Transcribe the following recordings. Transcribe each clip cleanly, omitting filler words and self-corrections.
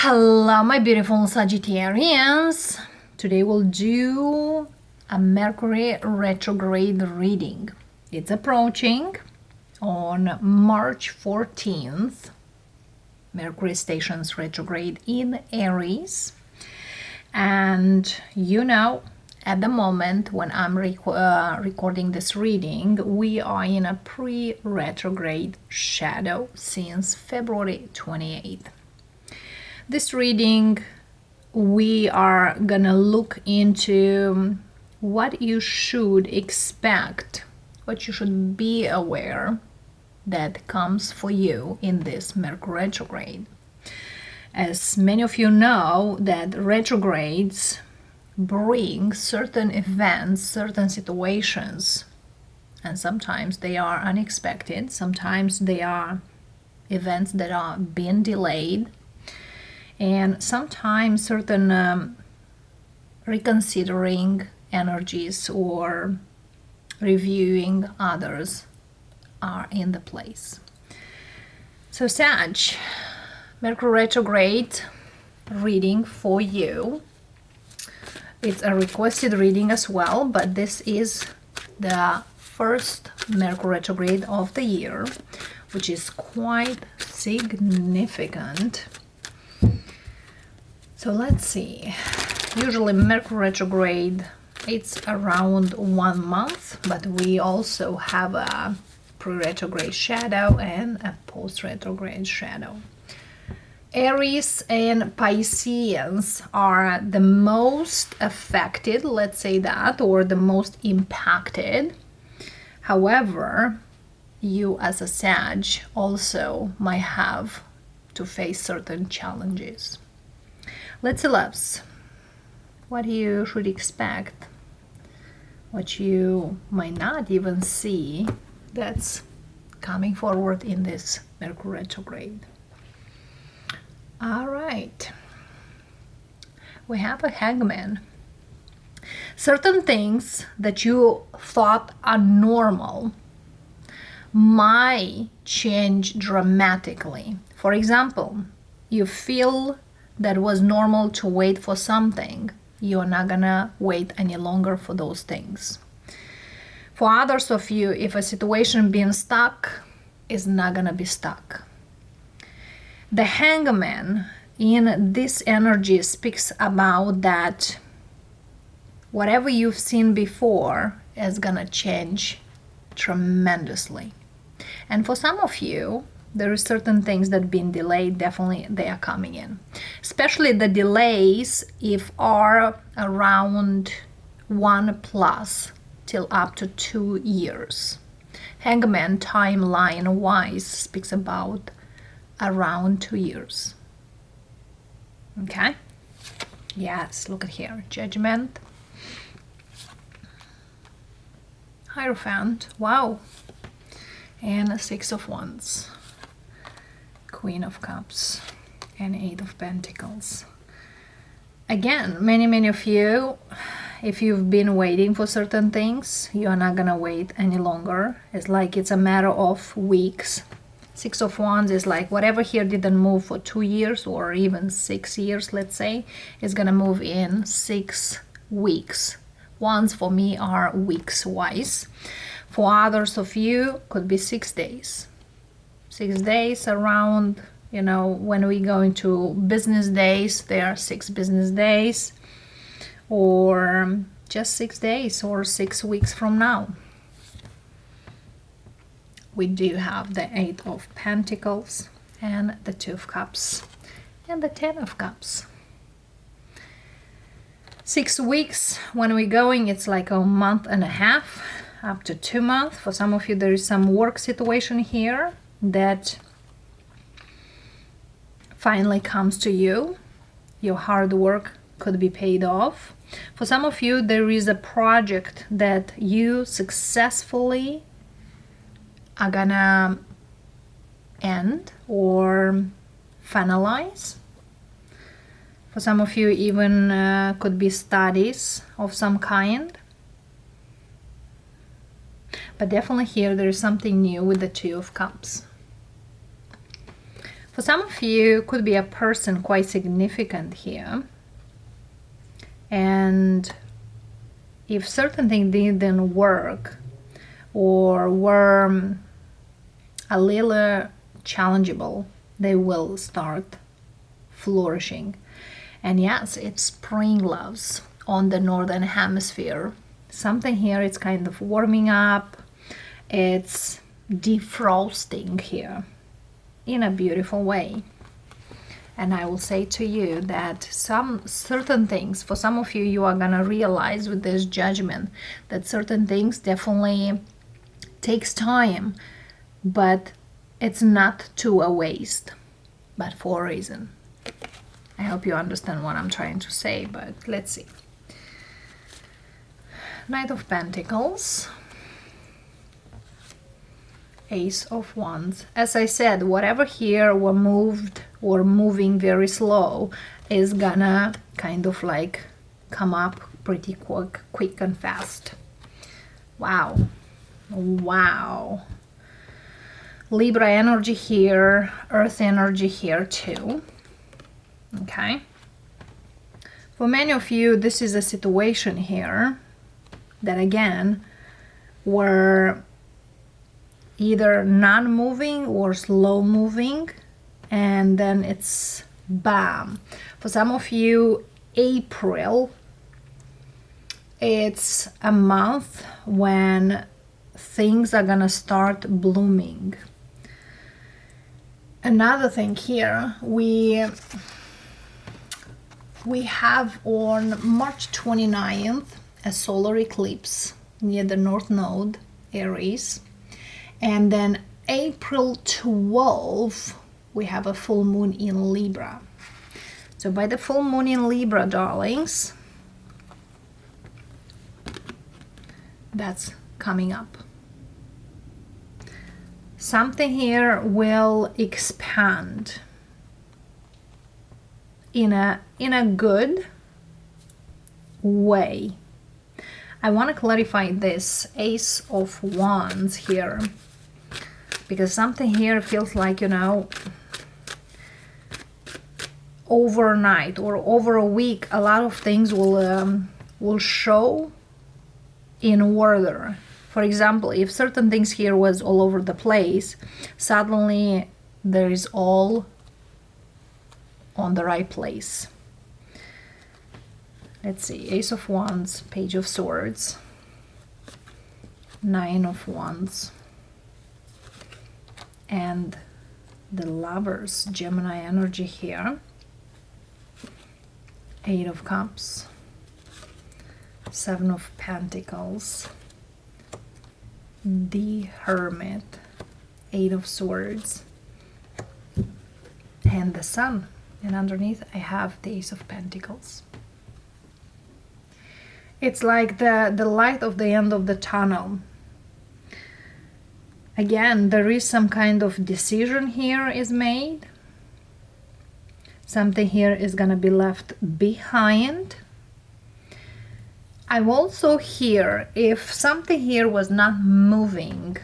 Hello, my beautiful Sagittarians. Today we'll do a Mercury retrograde reading. It's approaching on March 14th. Mercury stations retrograde in Aries. And at the moment when I'm recording this reading, we are in a pre-retrograde shadow since February 28th. This reading, we are gonna look into what you should expect, what you should be aware that comes for you in this Mercury retrograde. As many of you know, that retrogrades bring certain events, certain situations, and sometimes they are unexpected, sometimes they are events that are being delayed, and sometimes certain reconsidering energies or reviewing others are in the place. So Sag, Mercury retrograde reading for you. It's a requested reading as well, but this is the first Mercury retrograde of the year, which is quite significant. So let's see. Usually Mercury retrograde, it's around 1 month, but we also have a pre-retrograde shadow and a post-retrograde shadow. Aries and Pisceans are the most affected, let's say that, or the most impacted. However, you as a Sag also might have to face certain challenges. Let's see, loves, what you should expect, what you might not even see that's coming forward in this Mercury retrograde. All right, we have a Hangman. Certain things that you thought are normal might change dramatically. For example, you feel that was normal to wait for something, you're not gonna wait any longer for those things. For others of you, if a situation being stuck is not gonna be stuck. The Hangman in this energy speaks about that whatever you've seen before is gonna change tremendously. And for some of you, there are certain things that have been delayed, definitely they are coming in. Especially the delays if are around 1+ till up to 2 years. Hangman timeline wise speaks about around 2 years. Okay? Yes, look at here. Judgment. Hierophant. Wow. And 6 of Wands. Queen of Cups and 8 of Pentacles. Again, many of you, if you've been waiting for certain things, you are not gonna wait any longer. It's like it's a matter of weeks. 6 of Wands is like whatever here didn't move for 2 years or even 6 years, let's say, is gonna move in 6 weeks. Wands for me are weeks wise. For others of you, could be 6 days. 6 days around, when we go into business days, there are 6 business days, or just 6 days or 6 weeks from now. We do have the 8 of Pentacles and the 2 of Cups and the 10 of Cups. 6 weeks when we're going, it's like a month and a half, up to 2 months. For some of you, there is some work situation here that finally comes to you. Your hard work could be paid off. For some of you, there is a project that you successfully are gonna end or finalize. For some of you, even could be studies of some kind. But definitely here there is something new with the 2 of Cups. For some of you, could be a person quite significant here. And if certain things didn't work or were a little challengeable, they will start flourishing. And yes, it's spring loves on the northern hemisphere. Something here, it's kind of warming up, it's defrosting here in a beautiful way. And I will say to you that some certain things, for some of you, you are gonna realize with this judgment that certain things definitely takes time, but it's not to a waste, but for a reason. I hope you understand what I'm trying to say, but let's see. Knight of Pentacles, Ace of Wands. As I said, whatever here were moved or moving very slow is gonna kind of like come up pretty quick and fast. Wow. Wow. Libra energy here, Earth energy here too. Okay. For many of you, this is a situation here that again were either non-moving or slow moving, and then it's bam. For some of you, April, it's a month when things are gonna start blooming. Another thing here, we have on March 29th a solar eclipse near the North Node, Aries. And then April 12th, we have a full moon in Libra. So by the full moon in Libra, darlings, that's coming up. Something here will expand in a good way. I want to clarify this Ace of Wands here, because something here feels like, you know, overnight or over a week, a lot of things will show in order. For example, if certain things here was all over the place, suddenly there is all on the right place. Let's see, Ace of Wands, Page of Swords, Nine of Wands, and the Lovers, Gemini energy here, Eight of Cups, Seven of Pentacles, the Hermit, Eight of Swords, and the Sun. And underneath I have the Ace of Pentacles. It's like the light of the end of the tunnel. Again, there is some kind of decision here is made. Something here is gonna be left behind. I'm also here, if something here was not moving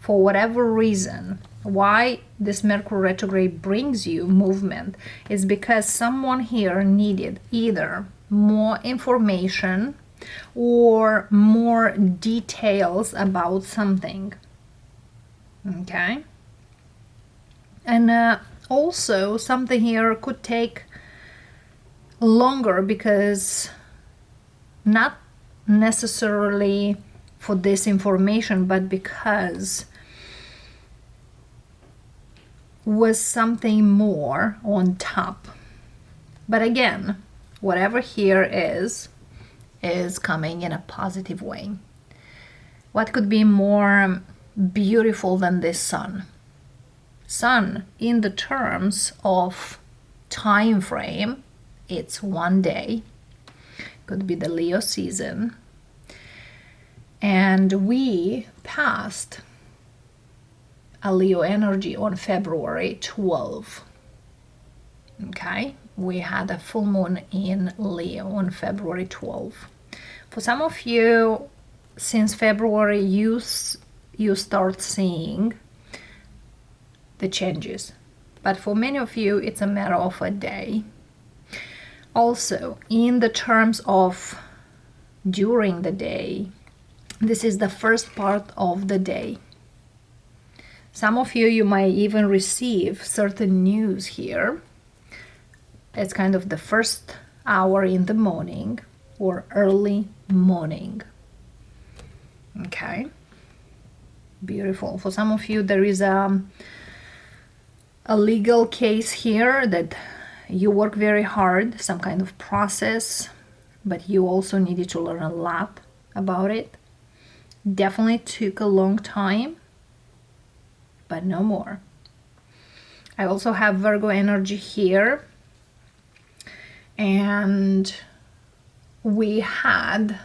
for whatever reason, why this Mercury retrograde brings you movement is because someone here needed either more information or more details about something. Okay, and also something here could take longer, because not necessarily for this information, but because was something more on top. But again, whatever here is coming in a positive way. What could be more beautiful than this sun? Sun, in the terms of time frame, it's one day. Could be the Leo season. And we passed a Leo energy on February 12th. Okay, we had a full moon in Leo on February 12th. For some of you, since February, you start seeing the changes. but for many of you, it's a matter of a day. Also, in the terms of during the day, this is the first part of the day. Some of you, you might even receive certain news here. It's kind of the first hour in the morning or early morning. Okay, beautiful. For some of you, there is a legal case here that you work very hard, some kind of process, but you also needed to learn a lot about it. Definitely took a long time, but no more. I also have Virgo energy here, and we had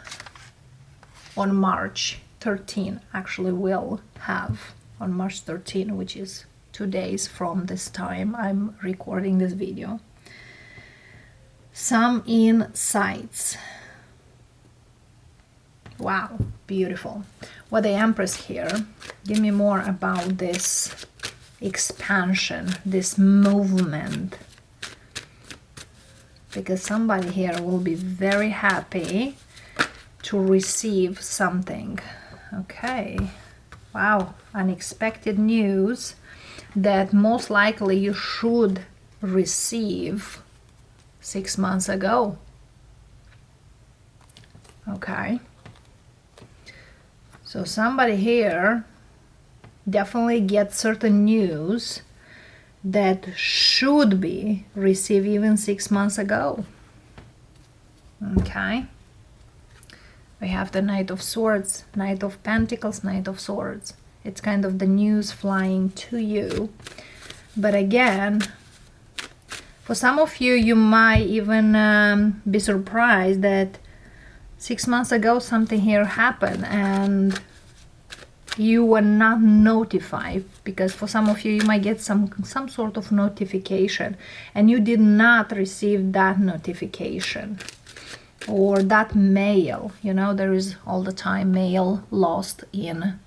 on March 13, actually will have on March 13, which is 2 days from this time I'm recording this video, some insights. Wow, beautiful. What the Empress here, give me more about this expansion, this movement, because somebody here will be very happy to receive something. Okay, wow, unexpected news that most likely you should receive 6 months ago. Okay, so somebody here definitely gets certain news that should be received even 6 months ago. Okay, we have the Knight of Swords, Knight of Pentacles, Knight of Swords. It's kind of the news flying to you. But again, for some of you, you might even be surprised that 6 months ago something here happened and you were not notified, because for some of you, you might get some sort of notification and you did not receive that notification or that mail. You know, there is all the time mail lost in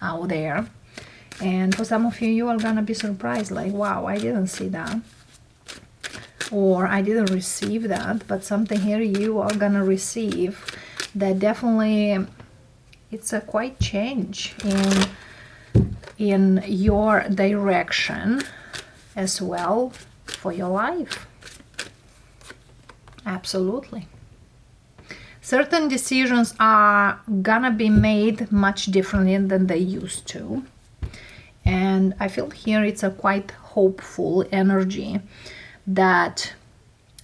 out there, and for some of you, you are gonna be surprised, like, wow, I didn't see that, or I didn't receive that, but something here you are gonna receive that definitely, it's a quite change in your direction as well for your life. Absolutely. Certain decisions are gonna be made much differently than they used to. And I feel here it's a quite hopeful energy that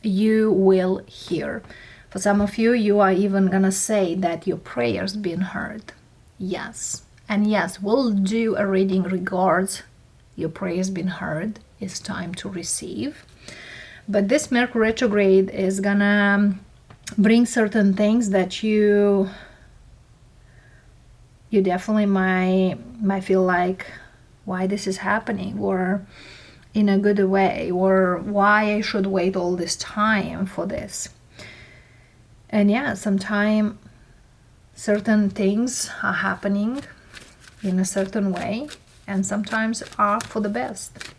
you will hear. For some of you, you are even gonna say that your prayers been heard. Yes. And yes, we'll do a reading regards your prayers been heard. It's time to receive. But this Mercury retrograde is gonna bring certain things that you definitely might feel like, why this is happening, or in a good way, or why I should wait all this time for this. And yeah, sometimes certain things are happening in a certain way, and sometimes are for the best.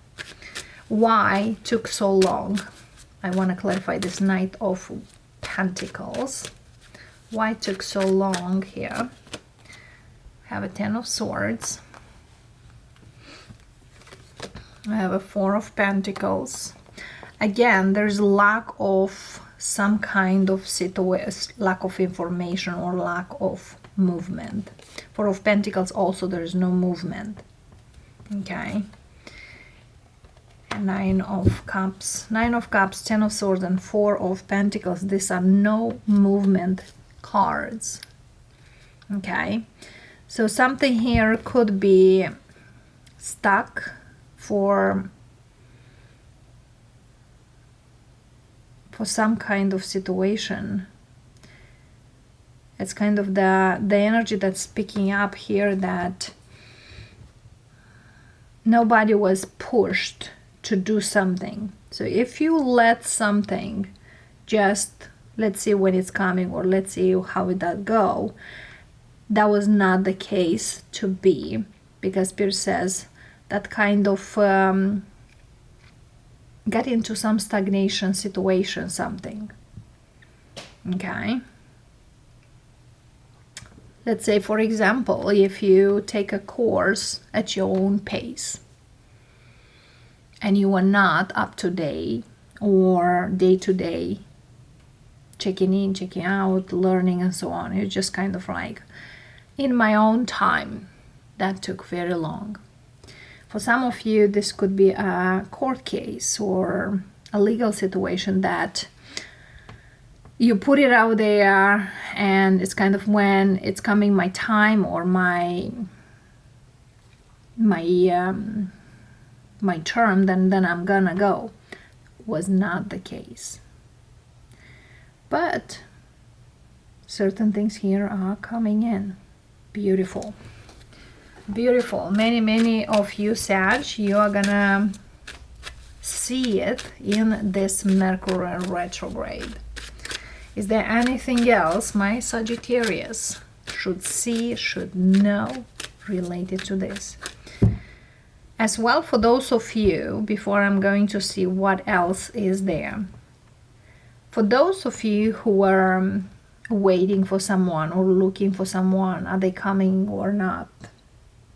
Why took so long? I want to clarify this Knight of Pentacles. Why it took so long here? I have a Ten of Swords. I have a Four of Pentacles. Again, there's lack of some kind of situation, lack of information or lack of movement. Four of Pentacles also, there is no movement. Okay. And Nine of Cups, Ten of Swords, and Four of Pentacles. These are no movement cards. Okay, so something here could be stuck for some kind of situation. It's kind of the energy that's picking up here, that nobody was pushed to do something. So if you let something just, let's see when it's coming, or let's see how it does go, that was not the case to be, because Spirit says that kind of get into some stagnation situation, something. Okay? Let's say, for example, if you take a course at your own pace and you are not up to date or day to day, checking in, checking out, learning, and so on. You're just kind of like, in my own time. That took very long. For some of you, this could be a court case or a legal situation that you put it out there, and it's kind of when it's coming my time or my term, then I'm gonna go. Was not the case. But certain things here are coming in. Beautiful. Beautiful. Many of you, Sag, you are gonna see it in this Mercury retrograde. Is there anything else my Sagittarius should see, should know related to this? As well, for those of you, before I'm going to see what else is there, for those of you who are waiting for someone or looking for someone, are they coming or not?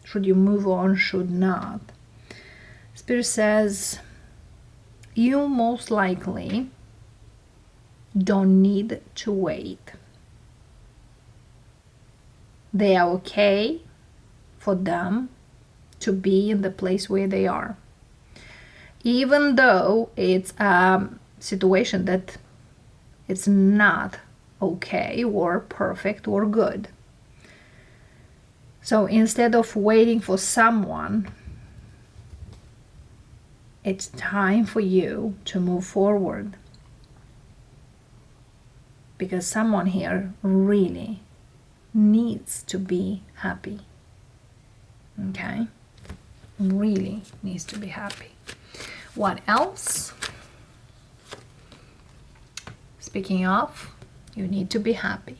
Should you move on, should not? Spirit says you most likely don't need to wait. They are okay for them to be in the place where they are. Even though it's a situation that it's not okay or perfect or good. So instead of waiting for someone, it's time for you to move forward. Because someone here really needs to be happy. Okay? Really needs to be happy. What else? Speaking of, you need to be happy.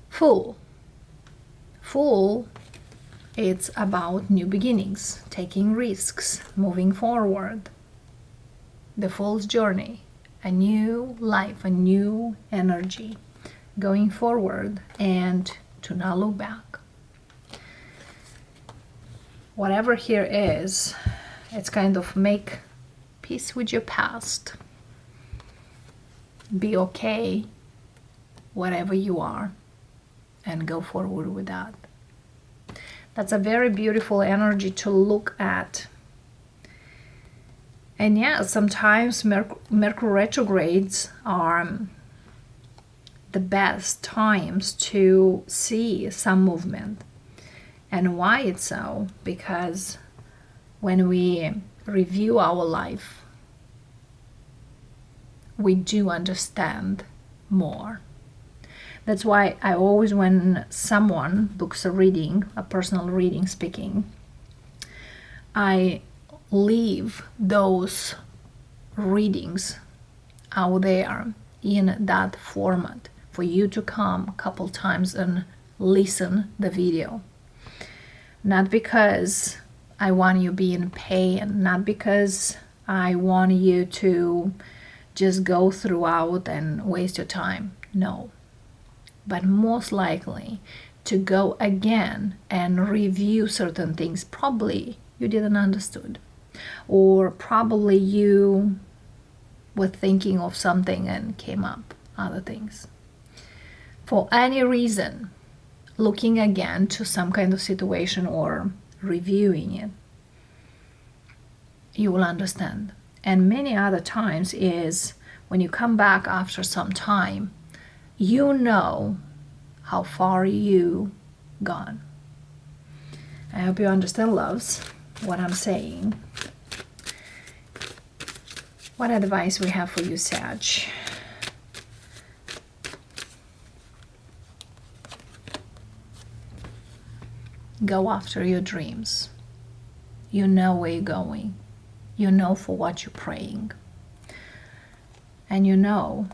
Fool. Fool, it's about new beginnings, taking risks, moving forward. The Fool's journey, a new life, a new energy, going forward and to not look back. Whatever here is, it's kind of make peace with your past. Be okay whatever you are and go forward with that. That's a very beautiful energy to look at. And yeah, sometimes Mercury retrogrades are the best times to see some movement. And why it's so? Because when we review our life, we do understand more. That's why I always, when someone books a reading, a personal reading speaking, I leave those readings out there in that format for you to come a couple times and listen the video. Not because I want you to be in pain, not because I want you to just go throughout and waste your time. No. But most likely to go again and review certain things probably you didn't understood, or probably you were thinking of something and came up other things. For any reason, looking again to some kind of situation or reviewing it, you will understand. And many other times is when you come back after some time, you know how far you gone. I hope you understand, loves, what I'm saying. What advice we have for you, Sag? Go after your dreams. You know where you're going. You know for what you're praying. And you know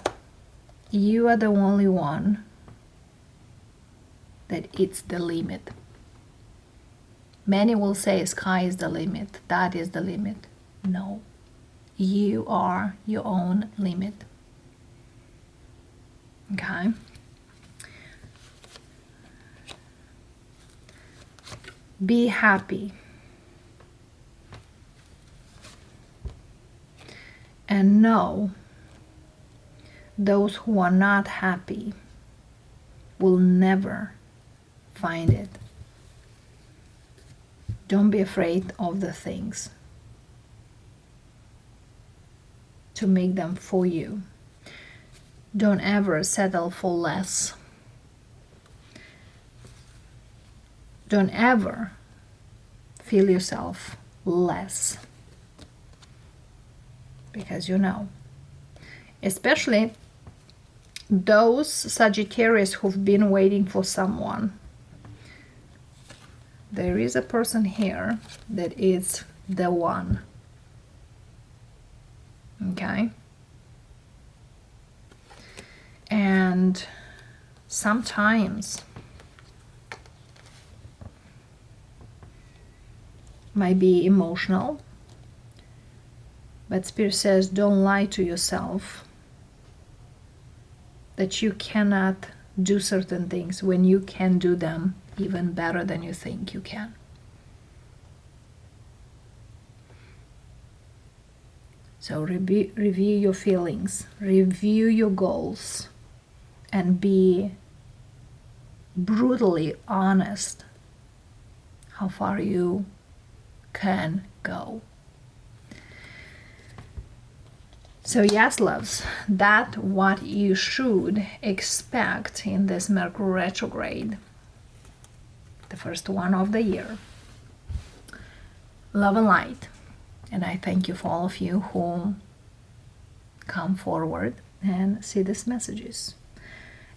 you are the only one that it's the limit. Many will say sky is the limit, that is the limit. No, You are your own limit. Okay? Be happy. And know those who are not happy will never find it. Don't be afraid of the things to make them for you. Don't ever settle for less. Don't ever feel yourself less. Because you know, especially those Sagittarius who've been waiting for someone. There is a person here that is the one. Okay? And sometimes might be emotional, but Spirit says don't lie to yourself that you cannot do certain things when you can do them even better than you think you can. So review your feelings, review your goals, and be brutally honest how far you can go. So yes, loves, that's what you should expect in this Mercury retrograde, the first one of the year. Love and light. And I thank you for all of you who come forward and see these messages.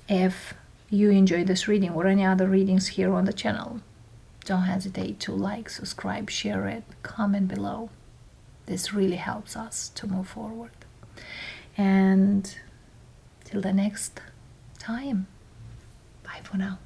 If you enjoy this reading or any other readings here on the channel, don't hesitate to like, subscribe, share it, comment below. This really helps us to move forward. And till the next time, bye for now.